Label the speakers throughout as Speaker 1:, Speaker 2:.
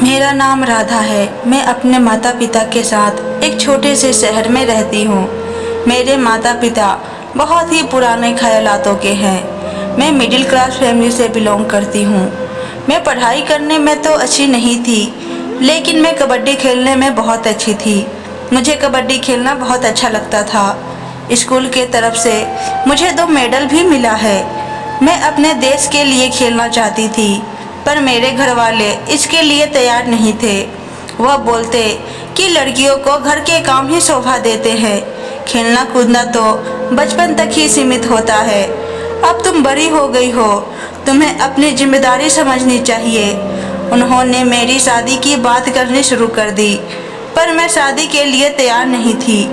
Speaker 1: मेरा नाम राधा है। मैं अपने माता पिता के साथ एक छोटे से शहर में रहती हूँ। मेरे माता पिता बहुत ही पुराने ख्यालातों के हैं। मैं मिडिल क्लास फैमिली से बिलोंग करती हूँ। मैं पढ़ाई करने में तो अच्छी नहीं थी, लेकिन मैं कबड्डी खेलने में बहुत अच्छी थी। मुझे कबड्डी खेलना बहुत अच्छा लगता था। स्कूल के तरफ से मुझे 2 मेडल भी मिला है। मैं अपने देश के लिए खेलना चाहती थी, पर मेरे घर वाले इसके लिए तैयार नहीं थे। वह बोलते कि लड़कियों को घर के काम ही शोभा देते हैं, खेलना कूदना तो बचपन तक ही सीमित होता है। अब तुम बड़ी हो गई हो, तुम्हें अपनी जिम्मेदारी समझनी चाहिए। उन्होंने मेरी शादी की बात करनी शुरू कर दी, पर मैं शादी के लिए तैयार नहीं थी,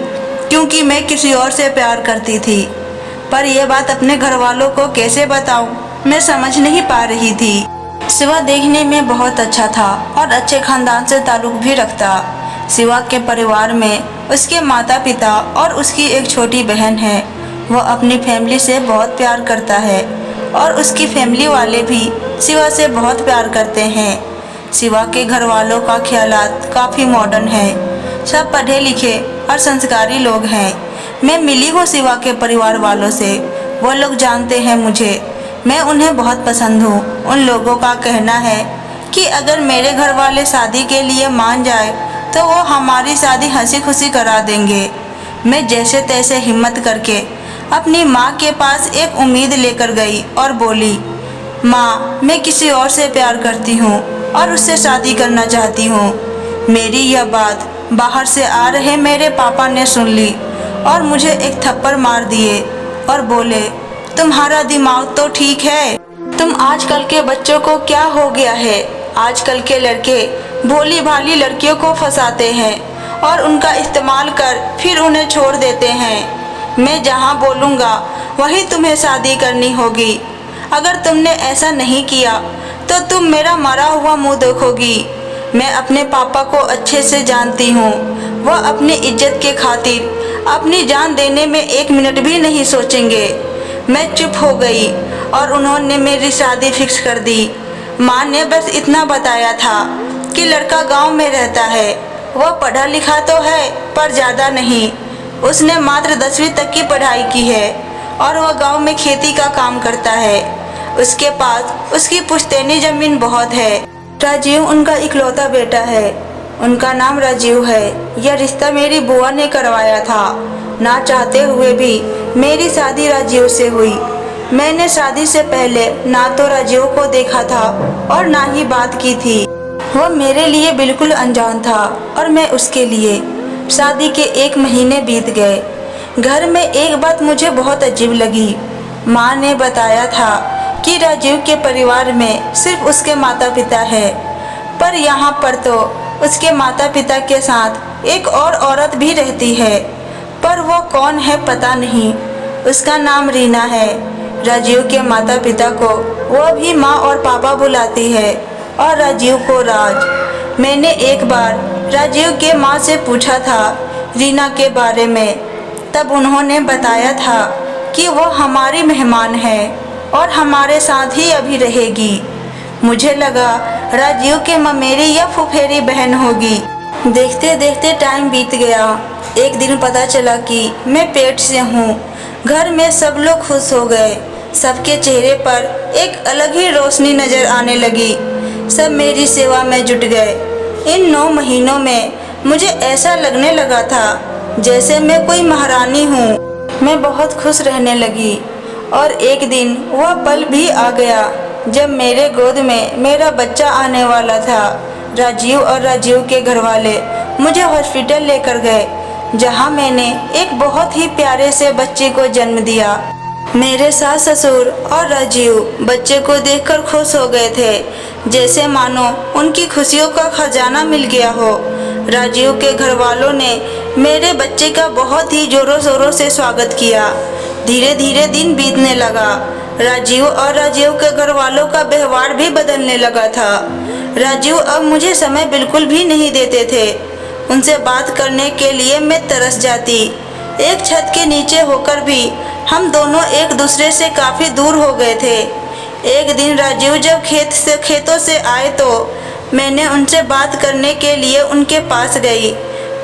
Speaker 1: क्योंकि मैं किसी और से प्यार करती थी। पर यह बात अपने घर वालों को कैसे बताऊं, मैं समझ नहीं पा रही थी। शिवा देखने में बहुत अच्छा था और अच्छे खानदान से ताल्लुक भी रखता। शिवा के परिवार में उसके माता पिता और उसकी एक छोटी बहन है। वह अपनी फैमिली से बहुत प्यार करता है और उसकी फैमिली वाले भी शिवा से बहुत प्यार करते हैं। शिवा के घर वालों का ख्यालात काफ़ी मॉडर्न है। सब पढ़े लिखे और संस्कारी लोग हैं। मैं मिली हूँ शिवा के परिवार वालों से। वो लोग जानते हैं मुझे, मैं उन्हें बहुत पसंद हूँ। उन लोगों का कहना है कि अगर मेरे घर वाले शादी के लिए मान जाए तो वो हमारी शादी हंसी खुशी करा देंगे। मैं जैसे तैसे हिम्मत करके अपनी माँ के पास एक उम्मीद लेकर गई और बोली, माँ, मैं किसी और से प्यार करती हूँ और उससे शादी करना चाहती हूँ। मेरी यह बात बाहर से आ रहे मेरे पापा ने सुन ली और मुझे एक थप्पड़ मार दिए और बोले, तुम्हारा दिमाग तो ठीक है, तुम आजकल के बच्चों को क्या हो गया है। आजकल के लड़के भोली भाली लड़कियों को फंसाते हैं और उनका इस्तेमाल कर फिर उन्हें छोड़ देते हैं। मैं जहाँ बोलूँगा वहीं तुम्हें शादी करनी होगी। अगर तुमने ऐसा नहीं किया तो तुम मेरा मरा हुआ मुंह देखोगी। मैं अपने पापा को अच्छे से जानती हूँ। वह अपनी इज्जत के खातिर अपनी जान देने में 1 मिनट भी नहीं सोचेंगे। मैं चुप हो गई और उन्होंने मेरी शादी फिक्स कर दी। माँ ने बस इतना बताया था कि लड़का गांव में रहता है। वह पढ़ा लिखा तो है पर ज़्यादा नहीं। उसने मात्र 10वीं तक की पढ़ाई की है और वह गांव में खेती का काम करता है। उसके पास उसकी पुश्तैनी ज़मीन बहुत है। राजीव उनका इकलौता बेटा है। उनका नाम राजीव है। यह रिश्ता मेरी बुआ ने करवाया था। ना चाहते हुए भी मेरी शादी राजीव से हुई। मैंने शादी से पहले ना तो राजीव को देखा था और ना ही बात की थी। वह मेरे लिए बिल्कुल अनजान था और मैं उसके लिए। शादी के 1 महीने बीत गए। घर में एक बात मुझे बहुत अजीब लगी। माँ ने बताया था कि राजीव के परिवार में सिर्फ उसके माता पिता है, पर यहाँ पर तो उसके माता पिता के साथ एक और औरत भी रहती है, पर वो कौन है पता नहीं। उसका नाम रीना है। राजीव के माता पिता को वो भी माँ और पापा बुलाती है और राजीव को राज। मैंने एक बार राजीव के माँ से पूछा था रीना के बारे में, तब उन्होंने बताया था कि वो हमारी मेहमान है और हमारे साथ ही अभी रहेगी। मुझे लगा राजीव के ममेरी या फुफेरी बहन होगी। देखते देखते टाइम बीत गया। एक दिन पता चला कि मैं पेट से हूँ। घर में सब लोग खुश हो गए। सबके चेहरे पर एक अलग ही रोशनी नज़र आने लगी। सब मेरी सेवा में जुट गए। इन 9 महीनों में मुझे ऐसा लगने लगा था जैसे मैं कोई महारानी हूँ। मैं बहुत खुश रहने लगी और एक दिन वह पल भी आ गया जब मेरे गोद में मेरा बच्चा आने वाला था। राजीव और राजीव के घरवाले मुझे हॉस्पिटल लेकर गए, जहां मैंने एक बहुत ही प्यारे से बच्चे को जन्म दिया। मेरे सास ससुर और राजीव बच्चे को देखकर खुश हो गए थे, जैसे मानो उनकी खुशियों का खजाना मिल गया हो। राजीव के घरवालों ने मेरे बच्चे का बहुत ही जोरों शोरों से स्वागत किया। धीरे धीरे दिन बीतने लगा। राजीव और राजीव के घर वालों का व्यवहार भी बदलने लगा था। राजीव अब मुझे समय बिल्कुल भी नहीं देते थे। उनसे बात करने के लिए मैं तरस जाती। एक छत के नीचे होकर भी हम दोनों एक दूसरे से काफ़ी दूर हो गए थे। एक दिन राजीव जब खेतों से आए तो मैंने उनसे बात करने के लिए उनके पास गई,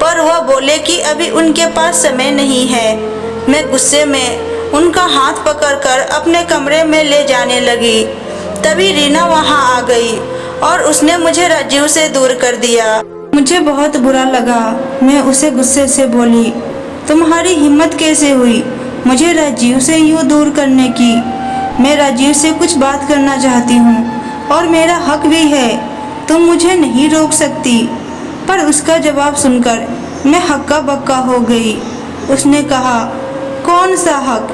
Speaker 1: पर वह बोले कि अभी उनके पास समय नहीं है। मैं गुस्से में उनका हाथ पकड़कर अपने कमरे में ले जाने लगी। तभी रीना वहां आ गई और उसने मुझे राजीव से दूर कर दिया। मुझे बहुत बुरा लगा। मैं उसे गुस्से से बोली, तुम्हारी हिम्मत कैसे हुई मुझे राजीव से यूँ दूर करने की? मैं राजीव से कुछ बात करना चाहती हूँ और मेरा हक भी है, तुम मुझे नहीं रोक सकती। पर उसका जवाब सुनकर मैं हक्का बक्का हो गई। उसने कहा, कौन सा हक?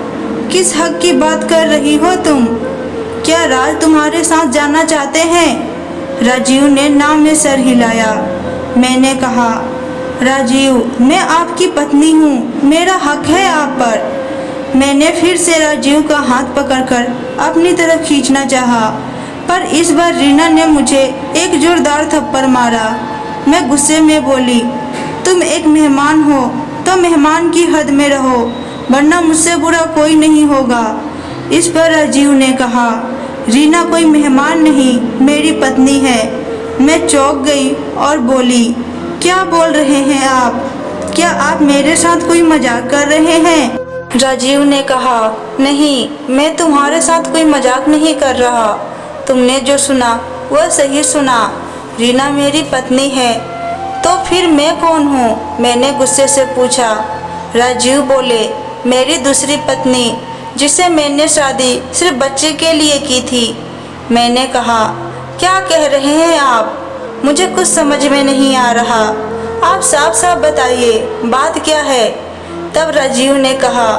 Speaker 1: किस हक की बात कर रही हो तुम? क्या राज तुम्हारे साथ जाना चाहते हैं? राजीव ने ना में सर हिलाया। मैंने कहा, राजीव, मैं आपकी पत्नी हूँ, मेरा हक है आप पर। मैंने फिर से राजीव का हाथ पकड़कर अपनी तरफ खींचना चाहा, पर इस बार रीना ने मुझे एक जोरदार थप्पड़ मारा। मैं गुस्से में बोली, तुम एक मेहमान हो तो मेहमान की हद में रहो, वरना मुझसे बुरा कोई नहीं होगा। इस पर राजीव ने कहा, रीना कोई मेहमान नहीं, मेरी पत्नी है। मैं चौंक गई और बोली, क्या बोल रहे हैं आप? क्या आप मेरे साथ कोई मजाक कर रहे हैं? राजीव ने कहा, नहीं, मैं तुम्हारे साथ कोई मजाक नहीं कर रहा। तुमने जो सुना वह सही सुना। रीना मेरी पत्नी है। तो फिर मैं कौन हूँ? मैंने गुस्से से पूछा। राजीव बोले, मेरी दूसरी पत्नी, जिसे मैंने शादी सिर्फ बच्चे के लिए की थी। मैंने कहा, क्या कह रहे हैं आप? मुझे कुछ समझ में नहीं आ रहा। आप साफ साफ बताइए, बात क्या है? तब राजीव ने कहा,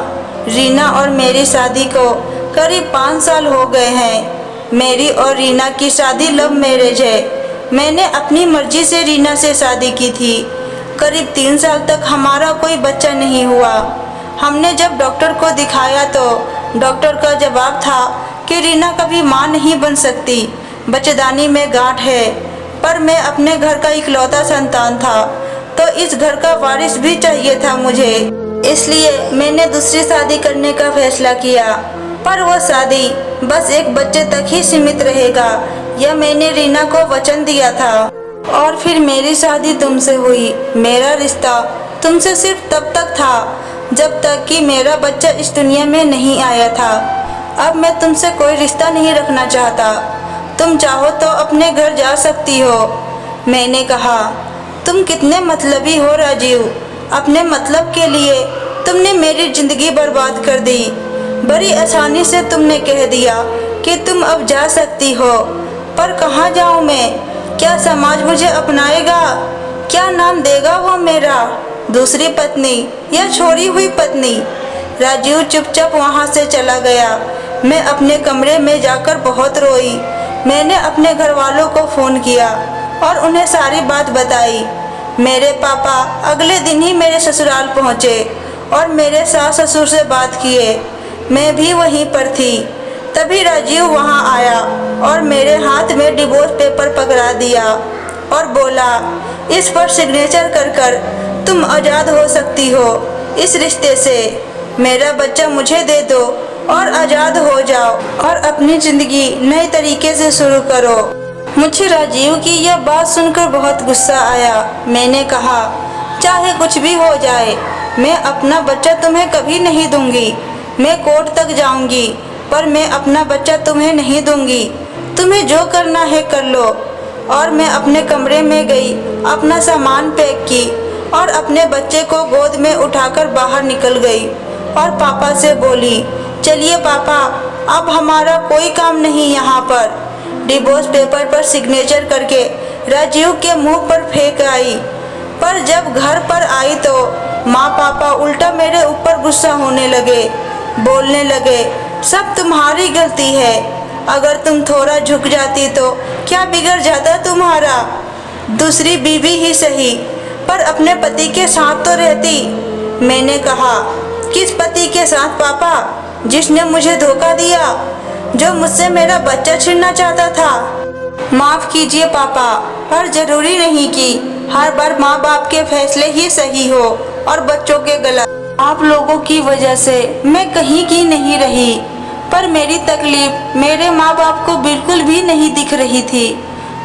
Speaker 1: रीना और मेरी शादी को करीब 5 साल हो गए हैं। मेरी और रीना की शादी लव मैरिज है। मैंने अपनी मर्जी से रीना से शादी की थी। करीब 3 साल तक हमारा कोई बच्चा नहीं हुआ। हमने जब डॉक्टर को दिखाया तो डॉक्टर का जवाब था कि रीना कभी मां नहीं बन सकती, बच्चेदानी में गांठ है। पर मैं अपने घर का इकलौता संतान था, तो इस घर का वारिस भी चाहिए था मुझे। इसलिए मैंने दूसरी शादी करने का फैसला किया। पर वह शादी बस एक बच्चे तक ही सीमित रहेगा, यह मैंने रीना को वचन दिया था। और फिर मेरी शादी तुमसे हुई। मेरा रिश्ता तुमसे सिर्फ तब तक था जब तक कि मेरा बच्चा इस दुनिया में नहीं आया था। अब मैं तुमसे कोई रिश्ता नहीं रखना चाहता। तुम चाहो तो अपने घर जा सकती हो। मैंने कहा, तुम कितने मतलबी हो राजीव। अपने मतलब के लिए तुमने मेरी जिंदगी बर्बाद कर दी। बड़ी आसानी से तुमने कह दिया कि तुम अब जा सकती हो। पर कहाँ जाऊँ मैं? क्या समाज मुझे अपनाएगा? क्या नाम देगा वो मेरा? दूसरी पत्नी या छोड़ी हुई पत्नी? राजीव चुपचाप वहाँ से चला गया। मैं अपने कमरे में जाकर बहुत रोई। मैंने अपने घर वालों को फ़ोन किया और उन्हें सारी बात बताई। मेरे पापा अगले दिन ही मेरे ससुराल पहुँचे और मेरे सास ससुर से बात किए। मैं भी वहीं पर थी। तभी राजीव वहाँ आया और मेरे हाथ में डिवोर्स पेपर पकड़ा दिया और बोला, इस पर सिग्नेचर कर तुम आज़ाद हो सकती हो इस रिश्ते से। मेरा बच्चा मुझे दे दो और आज़ाद हो जाओ और अपनी ज़िंदगी नए तरीके से शुरू करो। मुझे राजीव की यह बात सुनकर बहुत गुस्सा आया। मैंने कहा, चाहे कुछ भी हो जाए, मैं अपना बच्चा तुम्हें कभी नहीं दूंगी। मैं कोर्ट तक जाऊंगी, पर मैं अपना बच्चा तुम्हें नहीं दूंगी। तुम्हें जो करना है कर लो। और मैं अपने कमरे में गई, अपना सामान पैक की और अपने बच्चे को गोद में उठाकर बाहर निकल गई और पापा से बोली, चलिए पापा, अब हमारा कोई काम नहीं यहाँ पर। डिवोर्स पेपर पर सिग्नेचर करके राजीव के मुंह पर फेंक आई। पर जब घर पर आई तो माँ पापा उल्टा मेरे ऊपर गुस्सा होने लगे, बोलने लगे, सब तुम्हारी गलती है। अगर तुम थोड़ा झुक जाती तो क्या बिगड़ जाता तुम्हारा? दूसरी बीवी ही सही, पर अपने पति के साथ तो रहती। मैंने कहा, किस पति के साथ पापा? जिसने मुझे धोखा दिया, जो मुझसे मेरा बच्चा छीनना चाहता था। माफ कीजिए पापा, पर जरूरी नहीं कि हर बार माँ बाप के फैसले ही सही हो और बच्चों के गलत। आप लोगों की वजह से मैं कहीं की नहीं रही, पर मेरी तकलीफ मेरे माँ बाप को बिल्कुल भी नहीं दिख रही थी।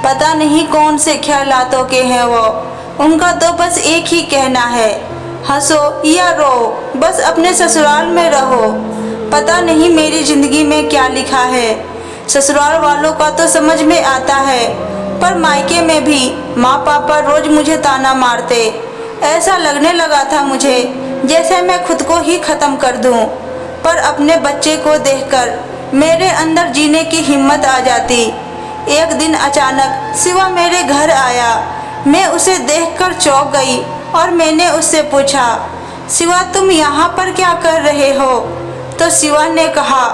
Speaker 1: पता नहीं कौन से ख्यालातों के हैं वो। उनका तो बस एक ही कहना है, हंसो या रो, बस अपने ससुराल में रहो। पता नहीं मेरी जिंदगी में क्या लिखा है। ससुराल वालों का तो समझ में आता है, पर मायके में भी माँ पापा रोज मुझे ताना मारते। ऐसा लगने लगा था मुझे जैसे मैं खुद को ही खत्म कर दूं। पर अपने बच्चे को देखकर मेरे अंदर जीने की हिम्मत आ जाती। एक दिन अचानक शिवा मेरे घर आया। मैं उसे देखकर चौंक गई और मैंने उससे पूछा, शिवा तुम यहाँ पर क्या कर रहे हो? तो शिवा ने कहा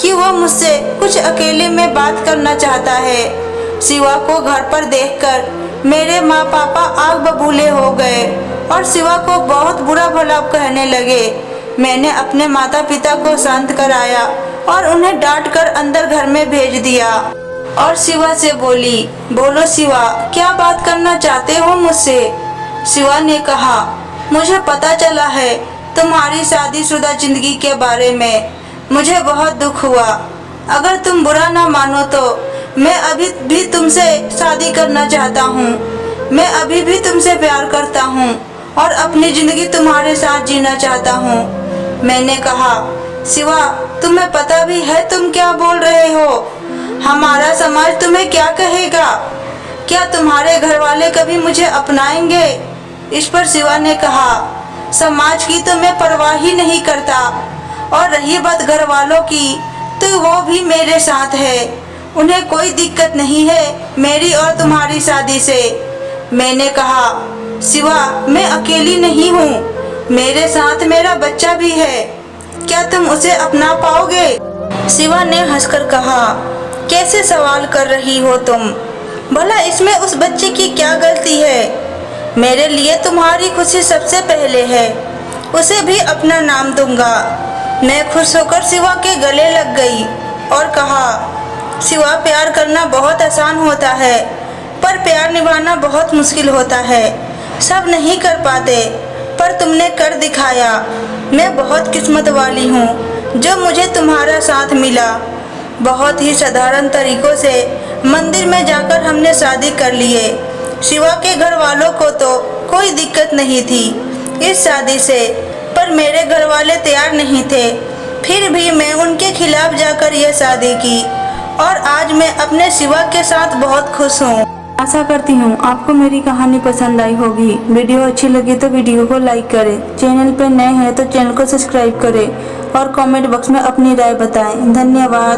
Speaker 1: कि वो मुझसे कुछ अकेले में बात करना चाहता है। शिवा को घर पर देखकर मेरे माँ पापा आग बबूले हो गए और शिवा को बहुत बुरा भला कहने लगे। मैंने अपने माता पिता को शांत कराया और उन्हें डांट कर अंदर घर में भेज दिया और शिवा से बोली, बोलो शिवा, क्या बात करना चाहते हो मुझसे? शिवा ने कहा, मुझे पता चला है तुम्हारी शादीशुदा जिंदगी के बारे में। मुझे बहुत दुख हुआ। अगर तुम बुरा ना मानो तो मैं अभी भी तुमसे शादी करना चाहता हूँ। मैं अभी भी तुमसे प्यार करता हूँ और अपनी जिंदगी तुम्हारे साथ जीना चाहता हूँ। मैंने कहा, शिवा तुम्हें पता भी है तुम क्या बोल रहे हो? हमारा समाज तुम्हें क्या कहेगा? क्या तुम्हारे घर वाले कभी मुझे अपनाएंगे? इस पर शिवा ने कहा, समाज की तो मैं परवाह ही नहीं करता, और रही बात घर वालों की तो वो भी मेरे साथ है। उन्हें कोई दिक्कत नहीं है मेरी और तुम्हारी शादी से। मैंने कहा, शिवा मैं अकेली नहीं हूँ, मेरे साथ मेरा बच्चा भी है। क्या तुम उसे अपना पाओगे? शिवा ने हंसकर कहा, कैसे सवाल कर रही हो तुम? भला इसमें उस बच्चे की क्या गलती है? मेरे लिए तुम्हारी खुशी सबसे पहले है। उसे भी अपना नाम दूंगा। मैं खुश होकर शिवा के गले लग गई और कहा, शिवा प्यार करना बहुत आसान होता है, पर प्यार निभाना बहुत मुश्किल होता है। सब नहीं कर पाते, पर तुमने कर दिखाया। मैं बहुत किस्मत वाली हूँ जो मुझे तुम्हारा साथ मिला। बहुत ही साधारण तरीकों से मंदिर में जाकर हमने शादी कर लिए। शिवा के घर वालों को तो कोई दिक्कत नहीं थी इस शादी से, पर मेरे घर वाले तैयार नहीं थे। फिर भी मैं उनके खिलाफ जाकर यह शादी की और आज मैं अपने शिवा के साथ बहुत खुश हूँ। आशा करती हूँ आपको मेरी कहानी पसंद आई होगी। वीडियो अच्छी लगी तो वीडियो को लाइक करें, चैनल पर नए हैं तो चैनल को सब्सक्राइब करें और कमेंट बॉक्स में अपनी राय बताएं। धन्यवाद।